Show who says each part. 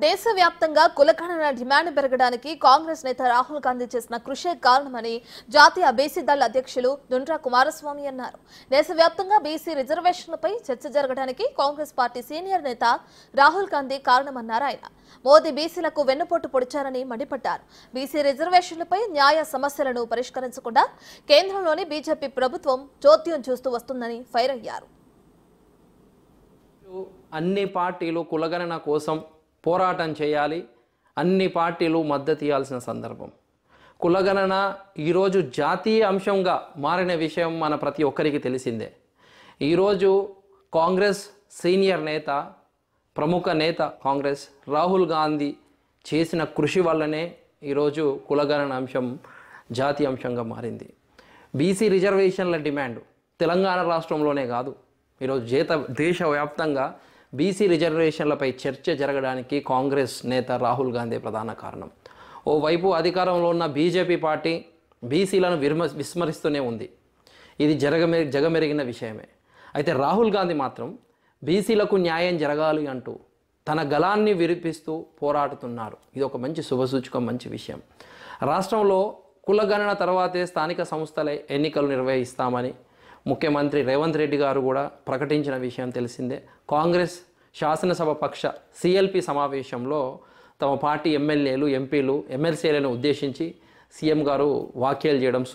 Speaker 1: దేశవ్యాప్తంగా కులగణన డిమాండ్ పెరగడానికి కాంగ్రెస్ నేత రాహుల్ గాంధీ చేసిన కృషే కారణమని జాతీయ బీసీ దళ అధ్యక్షులు దుండ్రా కుమారస్వామి అన్నారు. దేశవ్యాప్తంగా బీసీ రిజర్వేషన్లపై చర్చ జరగడానికి కాంగ్రెస్ పార్టీ సీనియర్ నేత రాహుల్ గాంధీ కారణమన్నారు. ఆయన మోదీ బీసీలకు వెన్నుపోటు పొడిచారని మండిపడ్డారు. బీసీ రిజర్వేషన్లపై న్యాయ సమస్యలను పరిష్కరించకుండా కేంద్రంలోని బీజేపీ ప్రభుత్వం జోద్యం చూస్తూ వస్తుందని ఫైర్ అయ్యారు.
Speaker 2: అన్ని పార్టీలు కులగణన కోసం పోరాటం చేయాలి. అన్ని పార్టీలు మద్దతు ఇవ్వాల్సిన సందర్భం. కులగణన ఈరోజు జాతీయ అంశంగా మారిన విషయం మన ప్రతి ఒక్కరికి తెలిసిందే. ఈరోజు కాంగ్రెస్ సీనియర్ నేత, ప్రముఖ నేత కాంగ్రెస్ రాహుల్ గాంధీ చేసిన కృషి వల్లనే ఈరోజు కులగణన అంశం జాతీయ అంశంగా మారింది. బీసీ రిజర్వేషన్ల డిమాండ్ తెలంగాణ రాష్ట్రంలోనే కాదు, ఈరోజు దేశవ్యాప్తంగా బీసీ రిజర్వేషన్లపై చర్చ జరగడానికి కాంగ్రెస్ నేత రాహుల్ గాంధీ ప్రధాన కారణం. ఓవైపు అధికారంలో ఉన్న బీజేపీ పార్టీ బీసీలను విస్మరిస్తూనే ఉంది. ఇది జగమెరిగిన విషయమే. అయితే రాహుల్ గాంధీ మాత్రం బీసీలకు న్యాయం జరగాలి అంటూ తన గళాన్ని విరిపిస్తూ పోరాడుతున్నారు. ఇది ఒక మంచి శుభసూచకం, మంచి విషయం. రాష్ట్రంలో కులగణన తర్వాతే స్థానిక సంస్థల ఎన్నికలు నిర్వహిస్తామని ముఖ్యమంత్రి రేవంత్ రెడ్డి గారు కూడా ప్రకటించిన విషయం తెలిసిందే. కాంగ్రెస్ శాసనసభ పక్ష సిఎల్పి సమావేశంలో తమ పార్టీ ఎమ్మెల్యేలు, ఎంపీలు, ఎమ్మెల్సీలను ఉద్దేశించి సీఎం గారు వ్యాఖ్యలు చేయడం